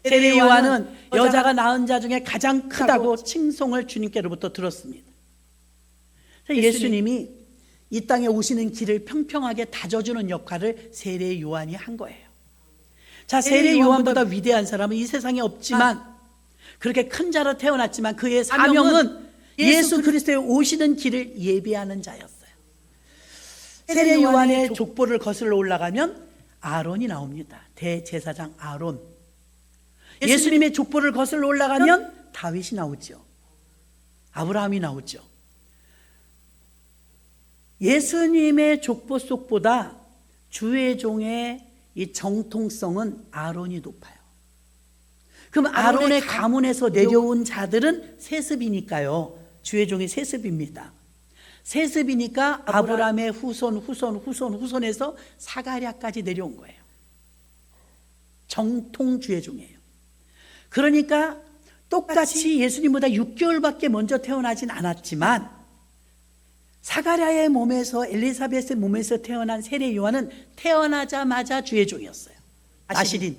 Speaker 1: 세례 요한은 여자가 낳은 자 중에 가장 크다고 칭송을 주님께로부터 들었습니다. 예수님이 이 땅에 오시는 길을 평평하게 다져주는 역할을 세례 요한이 한 거예요. 자, 세례 요한보다 위대한 사람은 이 세상에 없지만 그렇게 큰 자로 태어났지만 그의 사명은 예수 그리스도의 오시는 길을 예비하는 자였어요. 세례 요한의 족보를 거슬러 올라가면 아론이 나옵니다. 대제사장 아론. 예수님의 족보를 거슬러 올라가면 다윗이 나오죠. 아브라함이 나오죠. 예수님의 족보 속보다 주의 종의 이 정통성은 아론이 높아요. 그럼 아론의 가문에서 내려온 자들은 세습이니까요. 주의 종이 세습입니다. 세습이니까 아브라함의 후손에서 사가랴까지 내려온 거예요. 정통 주의 종이에요. 그러니까 똑같이 예수님보다 6개월밖에 먼저 태어나진 않았지만 사가랴의 몸에서 엘리사벳의 몸에서 태어난 세례 요한은 태어나자마자 주의 종이었어요. 나시린.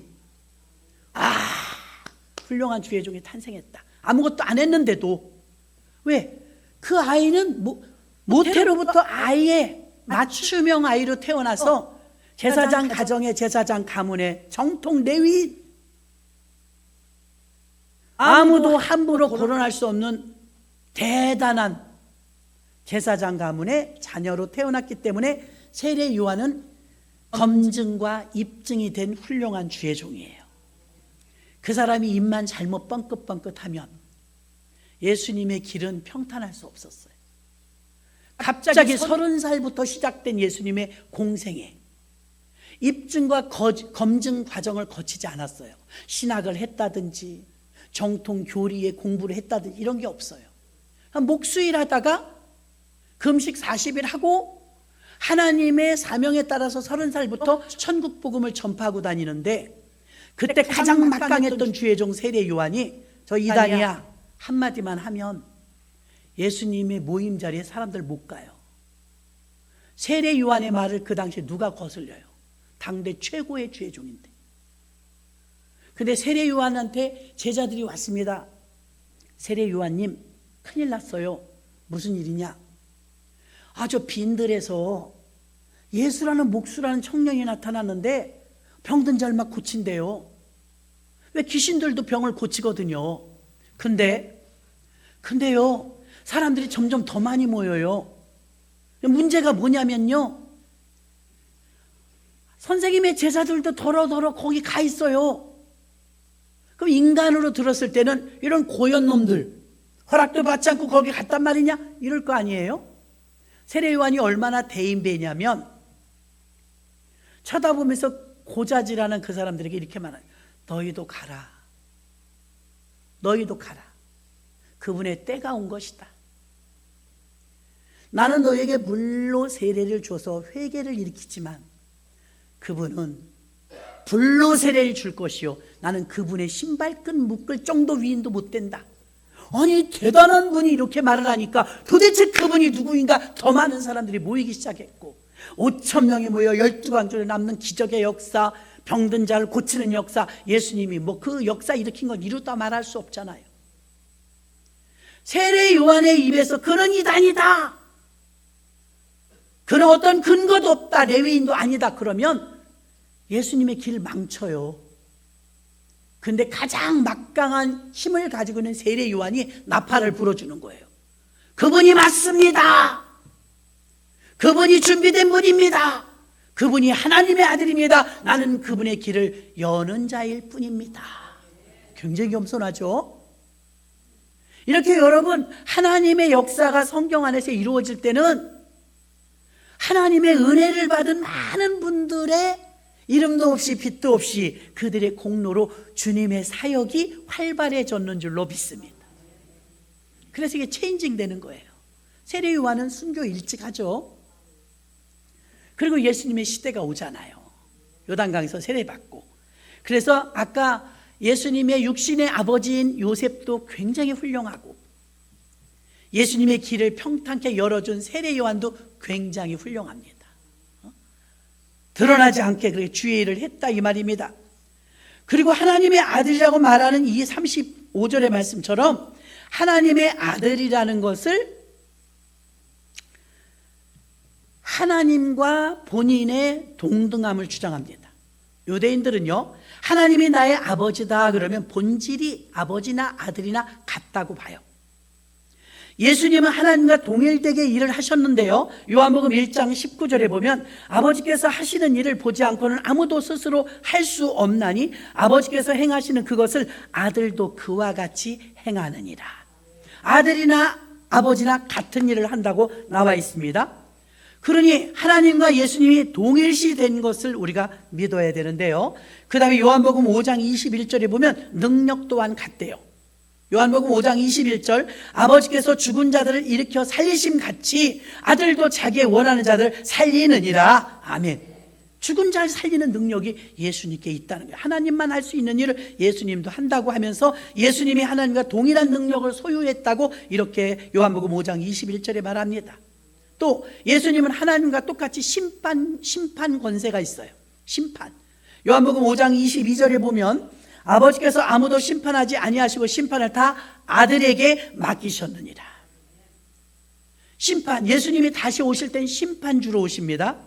Speaker 1: 훌륭한 주의 종이 탄생했다. 아무것도 안 했는데도. 왜? 그 아이는 모태로부터 아이의 맞춤형 아이로 태어나서 제사장 가정의 제사장 가문의 정통 레위, 아무도 함부로 거론할 수 없는 대단한 제사장 가문의 자녀로 태어났기 때문에 세례 요한은 검증과 입증이 된 훌륭한 주의 종이에요. 그 사람이 입만 잘못 뻥긋뻥긋하면 예수님의 길은 평탄할 수 없었어요. 갑자기 30살부터 시작된 예수님의 공생에 입증과 검증 과정을 거치지 않았어요. 신학을 했다든지 정통 교리의 공부를 했다든지 이런 게 없어요. 목수일 하다가 금식 40일 하고 하나님의 사명에 따라서 30살부터 천국 복음을 전파하고 다니는데 그때 가장 막강했던 주의 종 세례 요한이 저 이단이야 한마디만 하면 예수님의 모임 자리에 사람들 못 가요. 세례 요한의 말을 그 당시에 누가 거슬려요? 당대 최고의 주의 종인데. 근데 세례 요한한테 제자들이 왔습니다. 세례 요한님, 큰일 났어요. 무슨 일이냐? 저 빈들에서 예수라는 목수라는 청년이 나타났는데 병든 자를 막 고친대요. 왜 귀신들도 병을 고치거든요. 근데요, 사람들이 점점 더 많이 모여요. 문제가 뭐냐면요, 선생님의 제자들도 더러더러 거기 가 있어요. 그럼 인간으로 들었을 때는 이런 고연 놈들, 허락도 받지 않고 거기 갔단 말이냐? 이럴 거 아니에요? 세례 요한이 얼마나 대인배냐면 쳐다보면서 고자질하는 그 사람들에게 이렇게 말해요. 너희도 가라. 너희도 가라. 그분의 때가 온 것이다. 나는 너에게 물로 세례를 줘서 회개를 일으키지만 그분은 불로 세례를 줄 것이요 나는 그분의 신발끈 묶을 정도 위인도 못 된다. 아니 대단한 분이 이렇게 말을 하니까 도대체 그분이 누구인가 더 많은 사람들이 모이기 시작했고 5,000명이 모여 12광주에 남는 기적의 역사, 병든 자를 고치는 역사, 예수님이 그 역사 일으킨 건 이루다 말할 수 없잖아요. 세례 요한의 입에서 그는 이단이다, 그는 어떤 근거도 없다, 레위인도 아니다 그러면 예수님의 길 망쳐요. 근데 가장 막강한 힘을 가지고 있는 세례 요한이 나팔을 불어주는 거예요. 그분이 맞습니다. 그분이 준비된 분입니다. 그분이 하나님의 아들입니다. 나는 그분의 길을 여는 자일 뿐입니다. 굉장히 겸손하죠? 이렇게 여러분, 하나님의 역사가 성경 안에서 이루어질 때는 하나님의 은혜를 받은 많은 분들의 이름도 없이 빛도 없이 그들의 공로로 주님의 사역이 활발해졌는 줄로 믿습니다. 그래서 이게 체인징 되는 거예요. 세례 요한은 순교 일찍 하죠. 그리고 예수님의 시대가 오잖아요. 요단강에서 세례받고. 그래서 아까 예수님의 육신의 아버지인 요셉도 굉장히 훌륭하고 예수님의 길을 평탄케 열어준 세례 요한도 굉장히 훌륭합니다. 드러나지 않게 그렇게 주의 일을 했다 이 말입니다. 그리고 하나님의 아들이라고 말하는 이 35절의 말씀처럼 하나님의 아들이라는 것을 하나님과 본인의 동등함을 주장합니다. 유대인들은요, 하나님이 나의 아버지다 그러면 본질이 아버지나 아들이나 같다고 봐요. 예수님은 하나님과 동일되게 일을 하셨는데요, 요한복음 1장 19절에 보면 아버지께서 하시는 일을 보지 않고는 아무도 스스로 할 수 없나니 아버지께서 행하시는 그것을 아들도 그와 같이 행하느니라. 아들이나 아버지나 같은 일을 한다고 나와 있습니다. 그러니 하나님과 예수님이 동일시된 것을 우리가 믿어야 되는데요, 그 다음에 요한복음 5장 21절에 보면 능력 또한 같대요. 요한복음 5장 21절, 아버지께서 죽은 자들을 일으켜 살리심 같이 아들도 자기의 원하는 자들을 살리느니라. 아멘. 죽은 자를 살리는 능력이 예수님께 있다는 거예요. 하나님만 할 수 있는 일을 예수님도 한다고 하면서 예수님이 하나님과 동일한 능력을 소유했다고 이렇게 요한복음 5장 21절에 말합니다. 또 예수님은 하나님과 똑같이 심판 권세가 있어요. 심판. 요한복음 5장 22절에 보면 아버지께서 아무도 심판하지 아니하시고 심판을 다 아들에게 맡기셨느니라. 심판, 예수님이 다시 오실 땐 심판주로 오십니다.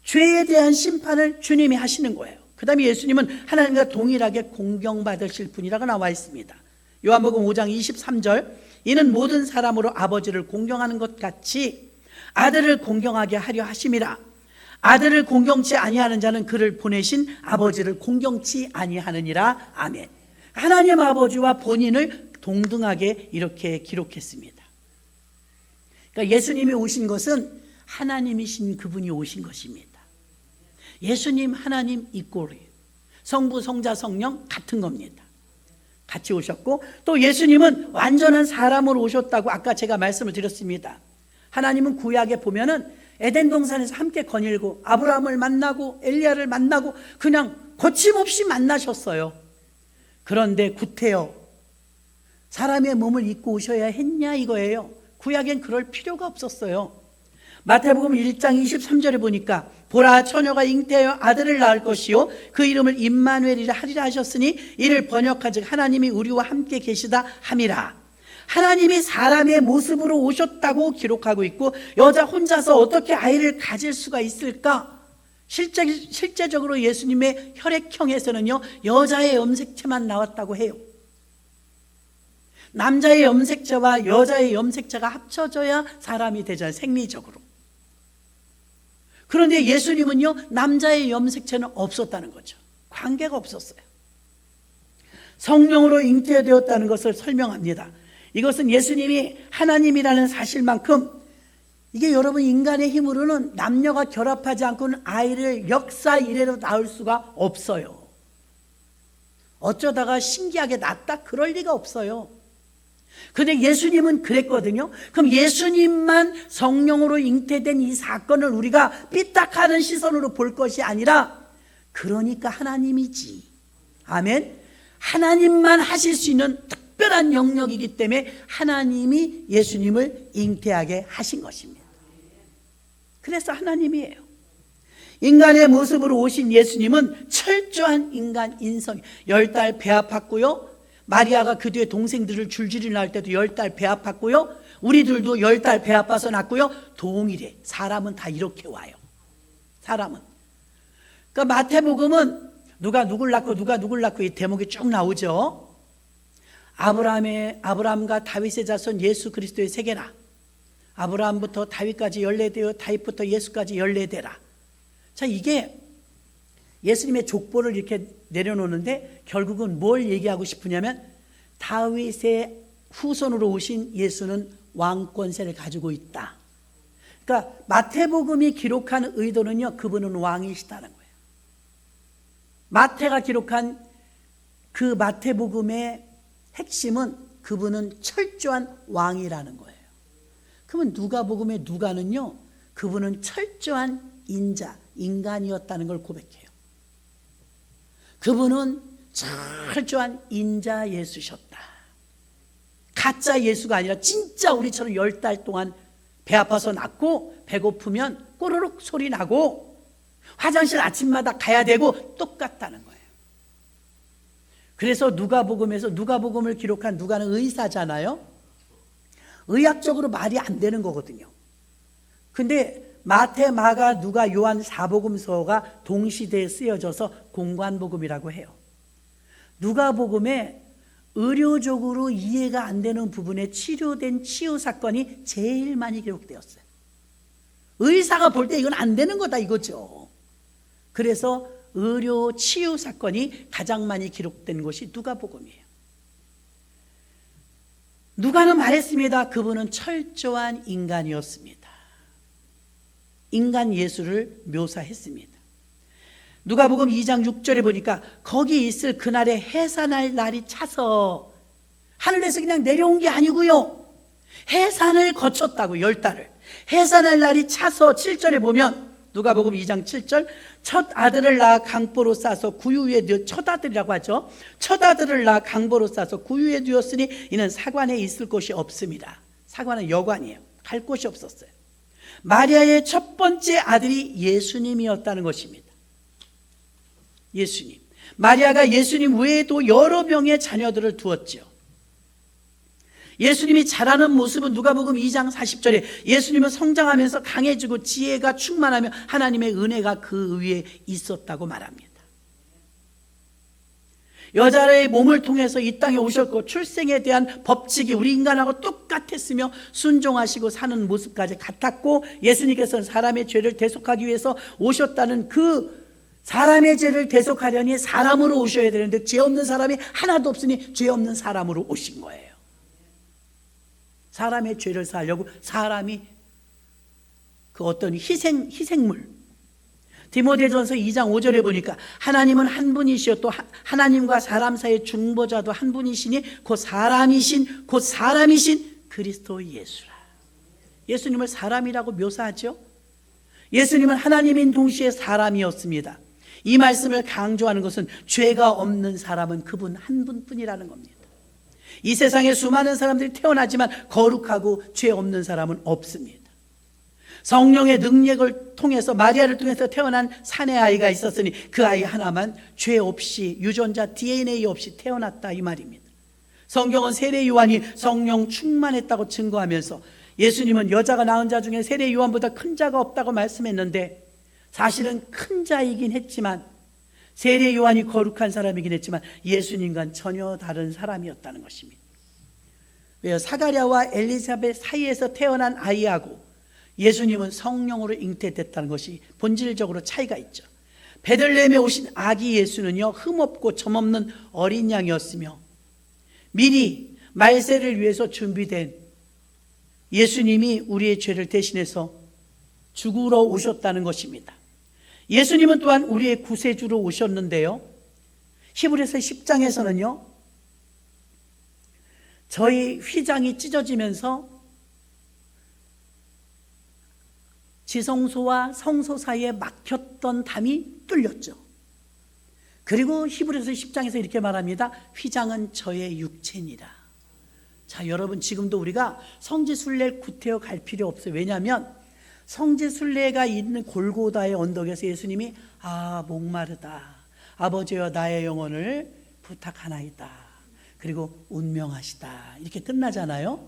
Speaker 1: 죄에 대한 심판을 주님이 하시는 거예요. 그 다음에 예수님은 하나님과 동일하게 공경받으실 분이라고 나와 있습니다. 요한복음 5장 23절, 이는 모든 사람으로 아버지를 공경하는 것 같이 아들을 공경하게 하려 하심이라. 아들을 공경치 아니하는 자는 그를 보내신 아버지를 공경치 아니하느니라. 아멘. 하나님 아버지와 본인을 동등하게 이렇게 기록했습니다. 그러니까 예수님이 오신 것은 하나님이신 그분이 오신 것입니다. 예수님 하나님 이꼴이에요. 성부 성자 성령 같은 겁니다. 같이 오셨고, 또 예수님은 완전한 사람으로 오셨다고 아까 제가 말씀을 드렸습니다. 하나님은 구약에 보면은 에덴 동산에서 함께 거닐고 아브라함을 만나고 엘리야를 만나고 그냥 거침없이 만나셨어요. 그런데 구태여 사람의 몸을 입고 오셔야 했냐 이거예요. 구약엔 그럴 필요가 없었어요. 마태복음 1장 23절에 보니까 보라 처녀가 잉태하여 아들을 낳을 것이요 그 이름을 임마누엘이라 하리라 하셨으니 이를 번역하즉 하나님이 우리와 함께 계시다 함이라. 하나님이 사람의 모습으로 오셨다고 기록하고 있고 여자 혼자서 어떻게 아이를 가질 수가 있을까? 실제적으로 예수님의 혈액형에서는요 여자의 염색체만 나왔다고 해요. 남자의 염색체와 여자의 염색체가 합쳐져야 사람이 되잖아요, 생리적으로. 그런데 예수님은요 남자의 염색체는 없었다는 거죠. 관계가 없었어요. 성령으로 잉태되었다는 것을 설명합니다. 이것은 예수님이 하나님이라는 사실만큼 이게 여러분 인간의 힘으로는 남녀가 결합하지 않고는 아이를 역사 이래로 낳을 수가 없어요. 어쩌다가 신기하게 낳았다? 그럴 리가 없어요. 근데 예수님은 그랬거든요. 그럼 예수님만 성령으로 잉태된 이 사건을 우리가 삐딱하는 시선으로 볼 것이 아니라 그러니까 하나님이지. 아멘. 하나님만 하실 수 있는 특별한 영역이기 때문에 하나님이 예수님을 잉태하게 하신 것입니다. 그래서 하나님이에요. 인간의 모습으로 오신 예수님은 철저한 인간 인성. 10달 배 아팠고요. 마리아가 그 뒤에 동생들을 줄줄이 낳을 때도 10달 배 아팠고요. 우리들도 10달 배 아파서 낳고요. 동일해. 사람은 다 이렇게 와요. 사람은. 그러니까 마태복음은 누가 누굴 낳고 이 대목이 쭉 나오죠. 아브라함과 다윗의 자손 예수 그리스도의 세계라. 아브라함부터 다윗까지 연례되어 다윗부터 예수까지 연례되라. 자, 이게 예수님의 족보를 이렇게 내려놓는데 결국은 뭘 얘기하고 싶으냐면 다윗의 후손으로 오신 예수는 왕권세를 가지고 있다. 그러니까 마태복음이 기록한 의도는요, 그분은 왕이시다는 거예요. 마태가 기록한 그 마태복음의 핵심은 그분은 철저한 왕이라는 거예요. 그러면 누가복음의 누가는요, 그분은 철저한 인자, 인간이었다는 걸 고백해요. 그분은 철저한 인자 예수셨다. 가짜 예수가 아니라 진짜 우리처럼 10달 동안 배 아파서 낳고 배고프면 꼬르륵 소리 나고 화장실 아침마다 가야 되고 똑같다는 거예요. 그래서 누가복음을 기록한 누가는 의사잖아요. 의학적으로 말이 안 되는 거거든요. 근데 마태, 마가, 누가, 요한 4복음서가 동시대에 쓰여져서 공관복음이라고 해요. 누가복음에 의료적으로 이해가 안 되는 부분에 치료된 치유 사건이 제일 많이 기록되었어요. 의사가 볼 때 이건 안 되는 거다 이거죠. 그래서 의료 치유 사건이 가장 많이 기록된 곳이 누가복음이에요. 누가는 말했습니다. 그분은 철저한 인간이었습니다. 인간 예수를 묘사했습니다. 누가복음 2장 6절에 보니까 거기 있을 그날에 해산할 날이 차서 하늘에서 그냥 내려온 게 아니고요. 해산을 거쳤다고 10달을. 해산할 날이 차서 7절에 보면 누가복음 2장 7절 첫 아들을 낳아 강보로 싸서 구유 위에 두었 첫 아들이라고 하죠. 첫 아들을 낳아 강보로 싸서 구유 위에 두었으니 이는 사관에 있을 곳이 없습니다. 사관은 여관이에요. 갈 곳이 없었어요. 마리아의 첫 번째 아들이 예수님이었다는 것입니다. 예수님. 마리아가 예수님 외에도 여러 명의 자녀들을 두었죠. 예수님이 자라는 모습은 누가복음 2장 40절에 예수님은 성장하면서 강해지고 지혜가 충만하며 하나님의 은혜가 그 위에 있었다고 말합니다. 여자의 몸을 통해서 이 땅에 오셨고 출생에 대한 법칙이 우리 인간하고 똑같았으며 순종하시고 사는 모습까지 같았고 예수님께서는 사람의 죄를 대속하기 위해서 오셨다는 그 사람의 죄를 대속하려니 사람으로 오셔야 되는데 죄 없는 사람이 하나도 없으니 죄 없는 사람으로 오신 거예요. 사람의 죄를 사하려고 사람이 그 어떤 희생물. 디모데전서 2장 5절에 보니까 하나님은 한 분이시요 또 하나님과 사람 사이의 중보자도 한 분이시니 곧 사람이신 그리스도 예수라. 예수님을 사람이라고 묘사하죠. 예수님은 하나님인 동시에 사람이었습니다. 이 말씀을 강조하는 것은 죄가 없는 사람은 그분 한 분뿐이라는 겁니다. 이 세상에 수많은 사람들이 태어나지만 거룩하고 죄 없는 사람은 없습니다. 성령의 능력을 통해서 마리아를 통해서 태어난 사내 아이가 있었으니 그 아이 하나만 죄 없이 유전자 DNA 없이 태어났다 이 말입니다. 성경은 세례 요한이 성령 충만했다고 증거하면서 예수님은 여자가 낳은 자 중에 세례 요한보다 큰 자가 없다고 말씀했는데 사실은 큰 자이긴 했지만 세례 요한이 거룩한 사람이긴 했지만 예수님과는 전혀 다른 사람이었다는 것입니다. 왜요? 사가랴와 엘리사벳 사이에서 태어난 아이하고 예수님은 성령으로 잉태됐다는 것이 본질적으로 차이가 있죠. 베들레헴에 오신 아기 예수는요, 흠없고 점없는 어린 양이었으며 미리 말세를 위해서 준비된 예수님이 우리의 죄를 대신해서 죽으러 오셨다는 것입니다. 예수님은 또한 우리의 구세주로 오셨는데요, 히브리서 10장에서는요 저희 휘장이 찢어지면서 지성소와 성소 사이에 막혔던 담이 뚫렸죠. 그리고 히브리서 10장에서 이렇게 말합니다. 휘장은 저의 육체니라. 자, 여러분 지금도 우리가 성지순례 구태여 갈 필요 없어요. 왜냐하면 성지순례가 있는 골고다의 언덕에서 예수님이 목마르다 아버지여 나의 영혼을 부탁하나이다 그리고 운명하시다 이렇게 끝나잖아요.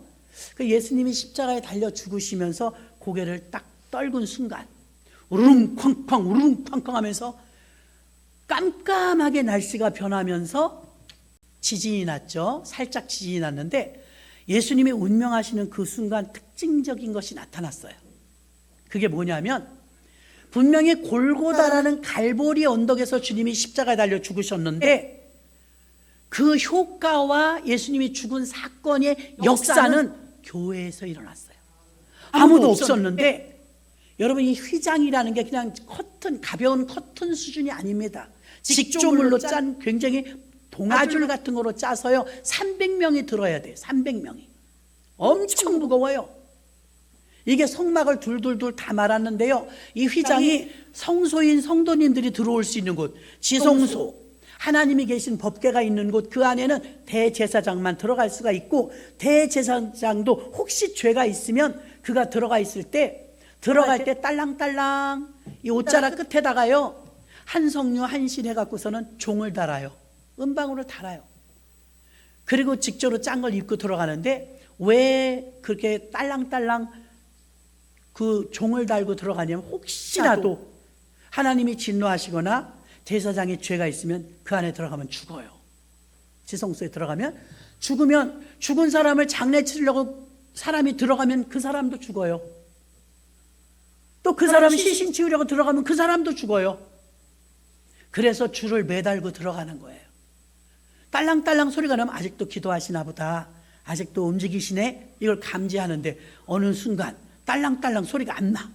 Speaker 1: 그 예수님이 십자가에 달려 죽으시면서 고개를 딱 떨군 순간 우르릉 쾅쾅 우르릉 쾅쾅 하면서 깜깜하게 날씨가 변하면서 지진이 났죠. 살짝 지진이 났는데 예수님이 운명하시는 그 순간 특징적인 것이 나타났어요. 그게 뭐냐면 분명히 골고다라는 갈보리 언덕에서 주님이 십자가에 달려 죽으셨는데 그 효과와 예수님이 죽은 사건의 역사는 교회에서 일어났어요. 아무도 없었는데 여러분 이 휘장이라는 게 그냥 커튼, 가벼운 커튼 수준이 아닙니다. 직조물로 짠 굉장히 동아줄 같은 거로 짜서요 300명이 들어야 돼요. 300명이 엄청 무거워요. 이게 성막을 둘둘둘 다 말았는데요, 이 휘장이 성소인 성도님들이 들어올 수 있는 곳, 지성소, 하나님이 계신 법궤가 있는 곳, 그 안에는 대제사장만 들어갈 수가 있고 대제사장도 혹시 죄가 있으면 그가 들어갈 때 딸랑딸랑 이 옷자락 끝에다가요 한석류 한실 해갖고서는 종을 달아요. 은방울을 달아요. 그리고 직조로 짠 걸 입고 들어가는데 왜 그렇게 딸랑딸랑 그 종을 달고 들어가냐면 혹시라도 하나님이 진노하시거나 대제사장의 죄가 있으면 그 안에 들어가면 죽어요. 지성소에 들어가면 죽으면 죽은 사람을 장례 치려고 사람이 들어가면 그 사람도 죽어요. 또 그 사람이 시신 치우려고 들어가면 그 사람도 죽어요. 그래서 줄을 매달고 들어가는 거예요. 딸랑딸랑 소리가 나면 아직도 기도하시나 보다, 아직도 움직이시네, 이걸 감지하는데 어느 순간 딸랑딸랑 소리가 안 나,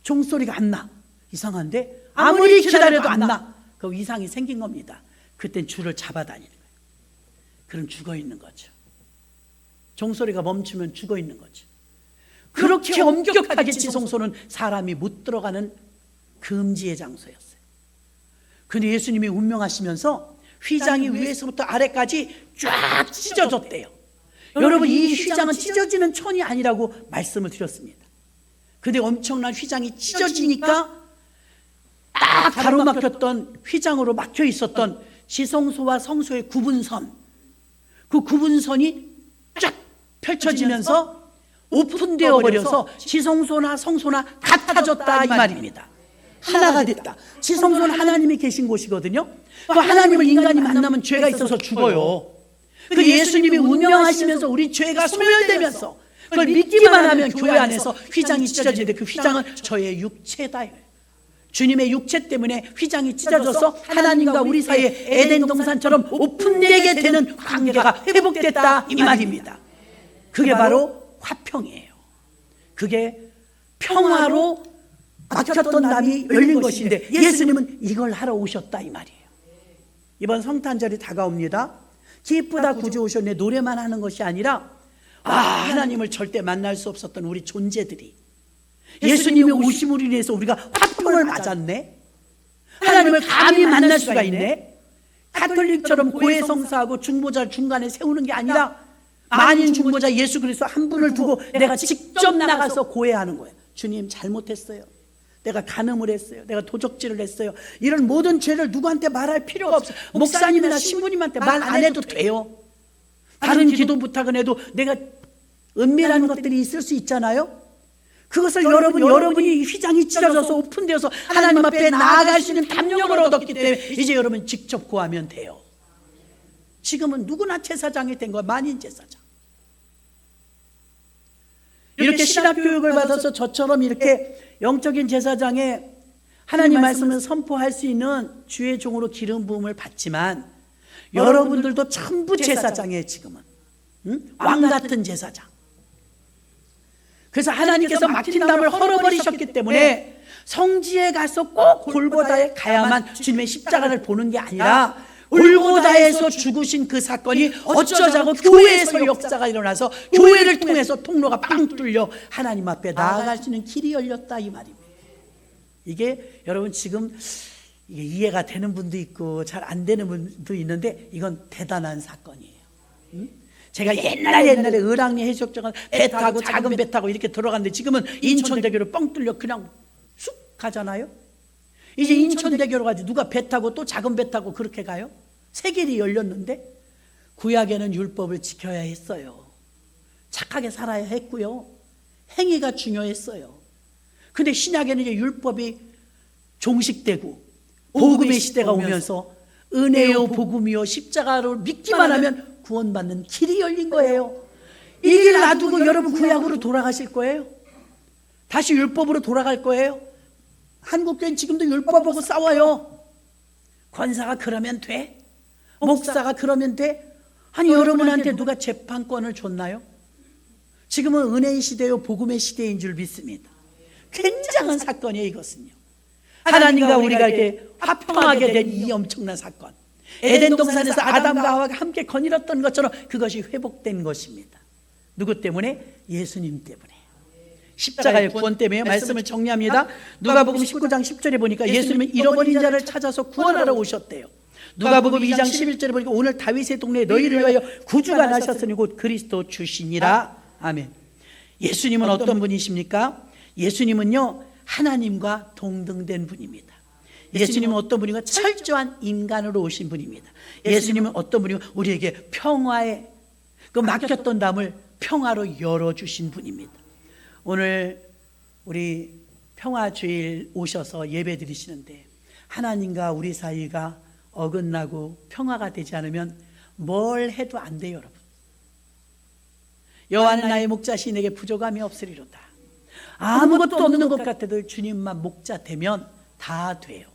Speaker 1: 종소리가 안 나. 이상한데 아무리 기다려도 안 나. 그 이상이 생긴 겁니다. 그땐 줄을 잡아다니는 거예요. 그럼 죽어 있는 거죠. 종소리가 멈추면 죽어 있는 거죠. 그렇게 엄격하게 지성소는 사람이 못 들어가는 금지의 장소였어요. 근데 예수님이 운명하시면서 휘장이 위에서부터 아래까지 쫙 찢어졌대요. 여러분 이 휘장은 찢어지는 천이 아니라고 말씀을 드렸습니다. 근데 엄청난 휘장이 찢어지니까 딱 가로막혔던 휘장으로 막혀 있었던 지성소와 성소의 구분선, 그 구분선이 쫙 펼쳐지면서 오픈되어 버려서 지성소나 성소나 같아졌다 이 말입니다. 하나가 됐다. 지성소는 하나님이 계신 곳이거든요. 그 하나님을 인간이 만나면 죄가 있어서 죽어요. 그 예수님이 운명하시면서 우리 죄가 소멸되면서 그걸 믿기만 하면 교회 안에서 휘장이 찢어지는데 그 휘장은 저의 육체다. 주님의 육체 때문에 휘장이 찢어져서 하나님과 우리 사이에 에덴 동산처럼 오픈되게 되는 관계가 회복됐다 이 말입니다. 그게 바로 화평이에요. 그게 평화로 막혔던 담이 열린 것인데 예수님은 이걸 하러 오셨다 이 말이에요. 이번 성탄절이 다가옵니다. 기쁘다 구주 오셨네 노래만 하는 것이 아니라 하나님을 절대 만날 수 없었던 우리 존재들이 예수님이 오심으로 인해서 우리가 화평을 맞았네. 하나님을 감히 만날 수가 있네. 가톨릭처럼 고해 성사하고 중보자를 중간에 세우는 게 아니라 만인 중보자 예수 그리스도 한 분을 두고 내가 직접 나가서 고해하는 거예요. 주님 잘못했어요. 내가 간음을 했어요. 내가 도적질을 했어요. 이런 모든 죄를 누구한테 말할 필요가 없어요. 목사님이나 신부님한테 말 안 해도 돼요. 다른 기도 부탁은 해도 내가 은밀한 것들이 있을 수 있잖아요. 그것을 여러분이 휘장이 찢어져서 오픈되어서 하나님 앞에 나아갈 수 있는 담력을 얻었기 때문에 이제 여러분 직접 구하면 돼요. 지금은 누구나 제사장이 된 거야. 만인 제사장. 이렇게 신학 교육을 받아서 저처럼 이렇게 영적인 제사장에 하나님 말씀을 선포할 수 있는 주의 종으로 기름 부음을 받지만 여러분들도 전부 제사장이에요. 지금은 왕 같은 제사장. 그래서 하나님께서 막힌 담을 헐어버리셨기 때문에 성지에 가서 꼭 골고다에 가야만 주님의 십자가를 보는 게 아니라 골고다에서 죽으신 그 사건이 어쩌자고 교회에서 역사가 일어나서 교회를 통해서 통로가 빵 뚫려 하나님 앞에 나아갈 수 있는 길이 열렸다 이 말입니다. 이게 여러분 지금 이게 이해가 되는 분도 있고 잘 안 되는 분도 있는데 이건 대단한 사건이에요. 제가 옛날에 을왕리 해수욕장은 배 타고 작은 배 타고 이렇게 들어갔는데 지금은 인천대교로 뻥 뚫려 그냥 쑥 가잖아요. 이제 인천대교로 가지 누가 배 타고 또 작은 배 타고 그렇게 가요? 새 길이 열렸는데 구약에는 율법을 지켜야 했어요. 착하게 살아야 했고요. 행위가 중요했어요. 근데 신약에는 이제 율법이 종식되고 복음의 시대가 오면서 은혜요 복음이요 십자가를 믿기만 하면 구원받는 길이 열린 거예요. 이 길 놔두고 여러분 구약으로 돌아가실 거예요? 다시 율법으로 돌아갈 거예요? 한국교회는 지금도 율법하고 싸워요. 권사가 그러면 돼? 목사가 그러면 돼? 아니 여러분한테 누가 재판권을 줬나요? 지금은 은혜의 시대요 복음의 시대인 줄 믿습니다. 굉장한 사건이에요 이것은요. 하나님과 우리가 이렇게 화평하게 된 이 엄청난 사건, 에덴 동산에서 아담과 하와가 함께 거닐었던 것처럼 그것이 회복된 것입니다. 누구 때문에? 예수님 때문에. 십자가의 구원 때문에. 말씀을 정리합니다. 누가복음 19장 10절에 보니까 예수님은 잃어버린 자를 찾아서 구원하러 오셨대요. 누가복음 2장 11절에 보니까 오늘 다윗의 동네에 너희를 위하여 구주가 나셨으니 곧 그리스도 주시니라. 아멘. 예수님은 어떤 분이십니까? 예수님은요 하나님과 동등된 분입니다. 예수님은 어떤 분인가? 철저한 인간으로 오신 분입니다. 예수님은 어떤 분이고 우리에게 평화의 그 막혔던 담을 평화로 열어주신 분입니다. 오늘 우리 평화주일 오셔서 예배 드리시는데 하나님과 우리 사이가 어긋나고 평화가 되지 않으면 뭘 해도 안 돼요 여러분. 여호와는 나의 목자시 내게 부족함이 없으리로다. 아무것도 없는 것 같아도 주님만 목자 되면 다 돼요.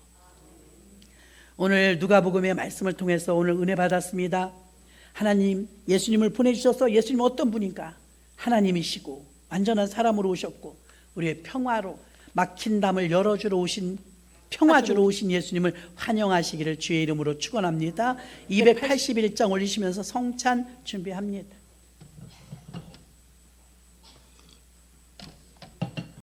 Speaker 1: 오늘 누가복음의 말씀을 통해서 오늘 은혜 받았습니다. 하나님 예수님을 보내주셔서 예수님 어떤 분인가? 하나님이시고 완전한 사람으로 오셨고 우리의 평화로 막힌 담을 열어주러 오신 평화주로 오신 예수님을 환영하시기를 주의 이름으로 축원합니다. 281장 올리시면서 성찬 준비합니다.